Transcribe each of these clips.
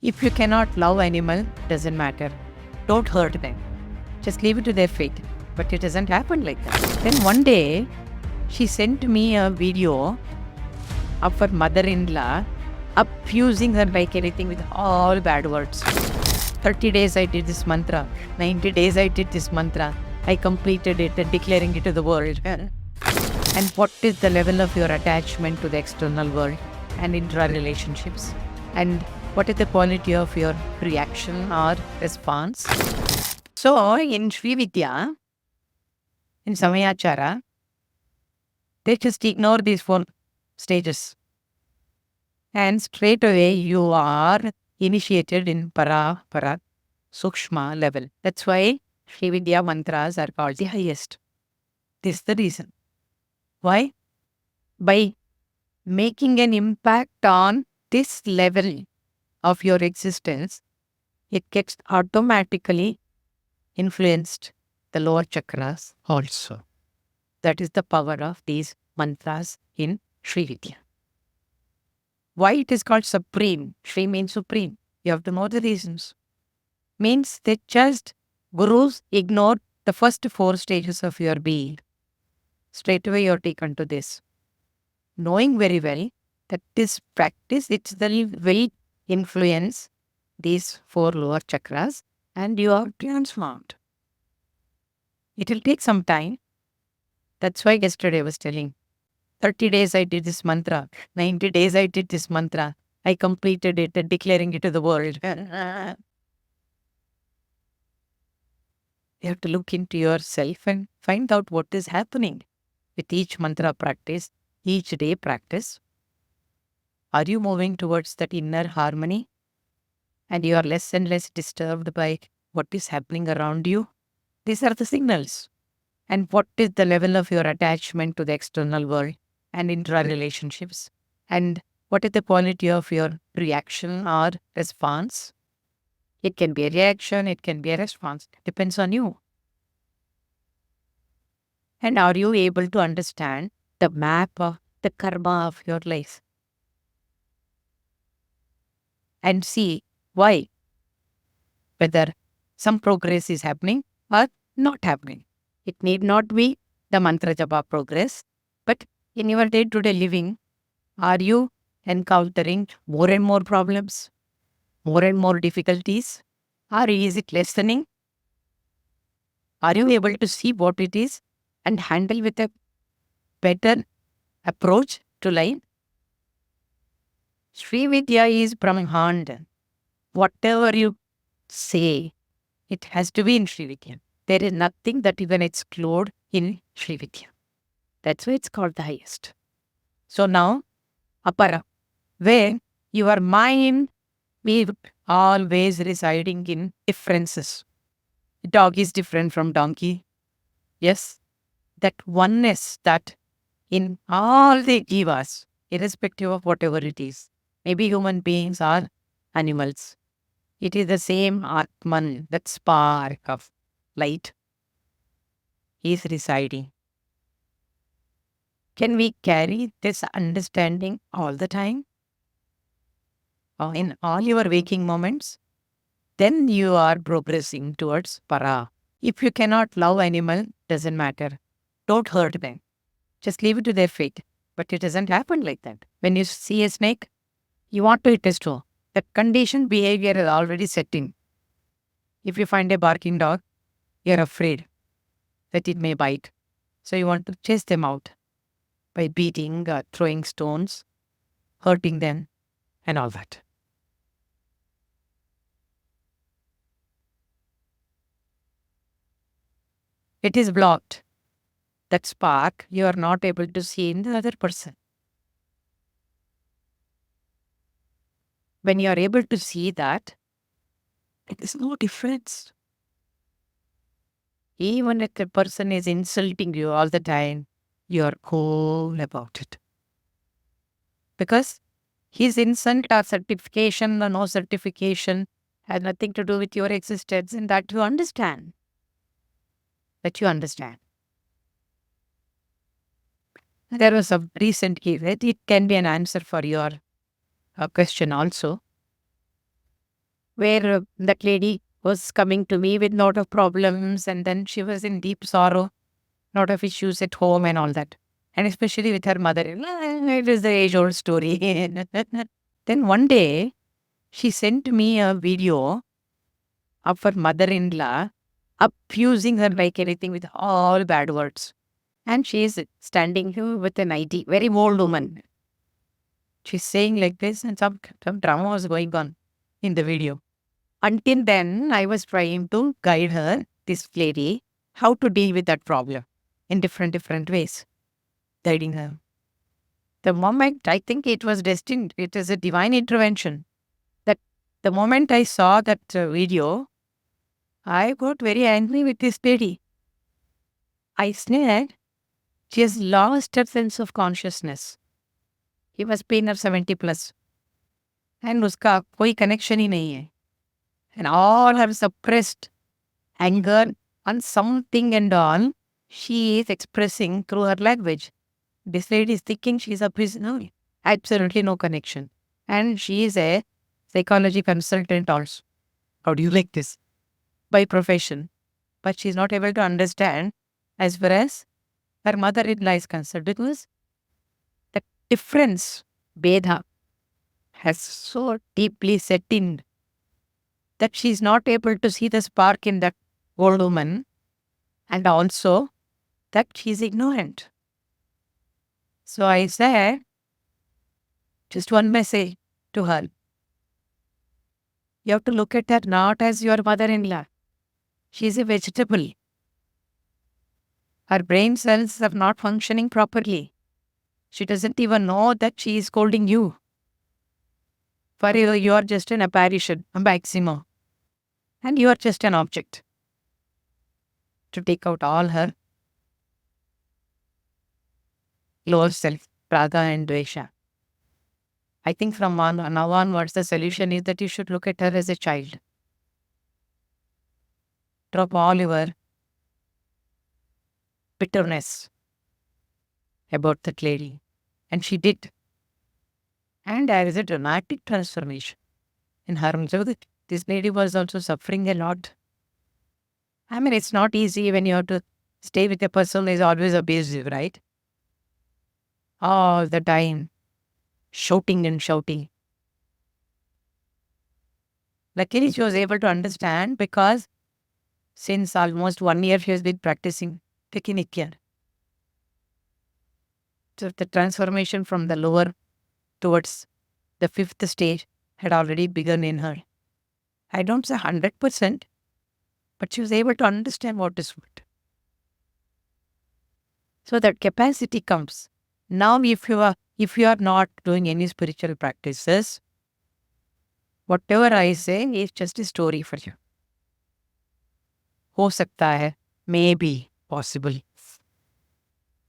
If you cannot love animal, doesn't matter. Don't hurt them. Just leave it to their fate. But it doesn't happen like that. Then one day, she sent me a video of her mother-in-law abusing her like anything with all bad words. 30 days I did this mantra. 90 days I did this mantra. I completed it and declaring it to the world. And what is the level of your attachment to the external world and intra-relationships? And what is the quality of your reaction or response? So, in Srividya, in Samayachara, they just ignore these 4 stages. And straight away, you are initiated in Para, Sukshma level. That's why Srividya mantras are called the highest. This is the reason. Why? By making an impact on this level of your existence, it gets automatically influenced the lower chakras also. That is the power of these mantras in Srividya. Why it is called supreme? Shri means supreme. You have to know the reasons. Means that just gurus ignore the first 4 stages of your being. Straight away you are taken to this. Knowing very well that this practice itself will influence these 4 lower chakras and you are transformed. It will take some time. That's why yesterday I was telling, 30 days I did this mantra, 90 days I did this mantra. I completed it and declaring it to the world. You have to look into yourself and find out what is happening with each mantra practice, each day practice. Are you moving towards that inner harmony? And you are less and less disturbed by what is happening around you? These are the signals. And what is the level of your attachment to the external world and intra-relationships? And what is the quality of your reaction or response? It can be a reaction, it can be a response. Depends on you. And are you able to understand the map of the karma of your life? And see why, whether some progress is happening or not happening. It need not be the mantra japa progress, but in your day-to-day living, are you encountering more and more problems, more and more difficulties, or is it lessening? Are you able to see what it is and handle with a better approach to life? Srividya is Brahmand. Whatever you say, it has to be in Srividya. There is nothing that you can exclude in Srividya. That's why it's called the highest. So now, Apara, where your mind is always residing in differences. Dog is different from donkey. Yes, that oneness that in all the jivas, irrespective of whatever it is, maybe human beings or animals, it is the same Atman, that spark of light is residing. Can we carry this understanding all the time? Or in all your waking moments? Then you are progressing towards para. If you cannot love animal, doesn't matter. Don't hurt them. Just leave it to their fate. But it doesn't happen like that. When you see a snake, you want to hit a straw. That conditioned behavior is already set in. If you find a barking dog, you're afraid that it may bite. So you want to chase them out by beating, throwing stones, hurting them, and all that. It is blocked. That spark you are not able to see in the other person. When you are able to see that, there is no difference. Even if the person is insulting you all the time, you are cool about it. Because his insult or certification or no certification has nothing to do with your existence, and that you understand. That you understand. There was a recent case. It can be an answer for your question also. where that lady was coming to me with lot of problems, and then she was in deep sorrow, lot of issues at home and all that. And especially with her mother. It is the age-old story. Then one day, she sent me a video of her mother-in-law abusing her like anything with all bad words. And she is standing here with an ID, very old woman. She's saying like this, and some drama was going on in the video. Until then, I was trying to guide her, this lady, how to deal with that problem in different ways, guiding her. The moment, I think it was destined, it is a divine intervention. That the moment I saw that video, I got very angry with this lady. I said, she has lost her sense of consciousness. He was been her 70 plus. And उसका कोई connection ही नहीं है. And all her suppressed anger on something and all, she is expressing through her language. This lady is thinking she's a prisoner. Absolutely no connection. And she is a psychology consultant also. How do you like this? By profession. But she's not able to understand as far as her mother-in-law is concerned, because the difference, Beda, has so deeply set in that she's not able to see the spark in that old woman, and also that she's ignorant. So I said just one message to her. You have to look at her not as your mother-in-law. She's a vegetable. Her brain cells are not functioning properly. She doesn't even know that she is scolding you. For you are just an apparition, a maximum. And you are just an object to take out all her lower self, raga and dvesha. I think from now onwards, the solution is that you should look at her as a child. Drop all your bitterness about that lady. And she did. And there is a dramatic transformation in her. This lady was also suffering a lot. I mean, it's not easy when you have to stay with a person who is always abusive, right? All the time, shouting and shouting. Luckily, she was able to understand, because since almost 1 year, she has been practicing Tekinikyar. So the transformation from the lower towards the fifth stage had already begun in her. I don't say 100%, but she was able to understand what is what. So that capacity comes. Now, if you are not doing any spiritual practices, whatever I say is just a story for you. हो सकता है, maybe, possible.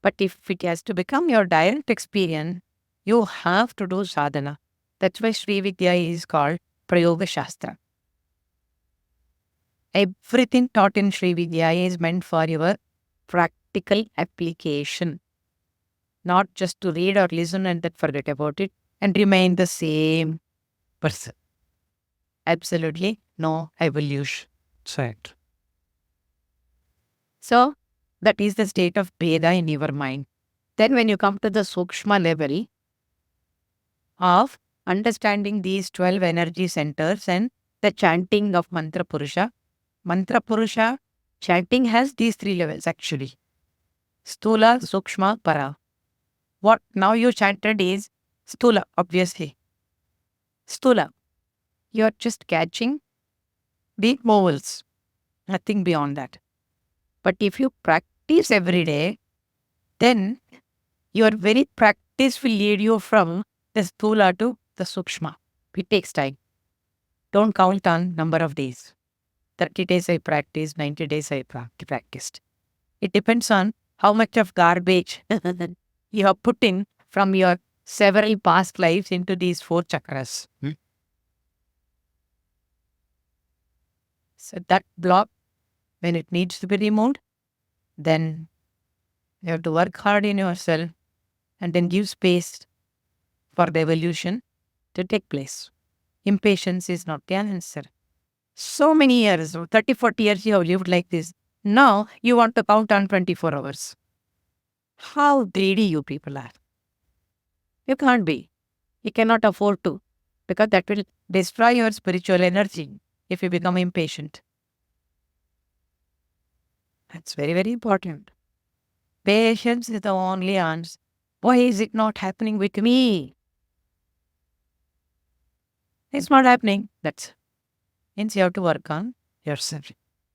But if it has to become your direct experience, you have to do sadhana. That's why Srividya is called Prayoga Shastra. Everything taught in Srividya is meant for your practical application. Not just to read or listen and then forget about it and remain the same person. Absolutely no evolution. Right. So, that is the state of Veda in your mind. Then when you come to the Sukshma level of understanding these 12 energy centers and the chanting of Mantra Purusha chanting has these 3 levels actually. Stula, Sukshma, Para. What now you chanted is Stula, obviously. Stula. You are just catching the vowels, nothing beyond that. But if you practice every day, then your very practice will lead you from the Stula to the Sukshma. It takes time. Don't count on number of days. 30 days I practiced, 90 days I practiced. It depends on how much of garbage you have put in from your several past lives into these 4 chakras. So that block, when it needs to be removed, then you have to work hard in yourself and then give space for the evolution to take place. Impatience is not the answer. So many years, 30, 40 years you have lived like this. Now you want to count on 24 hours. How greedy you people are. You can't be. You cannot afford to, because that will destroy your spiritual energy if you become impatient. That's very, very important. Patience is the only answer. Why is it not happening with me? It's not happening. That's means you have to work on yourself.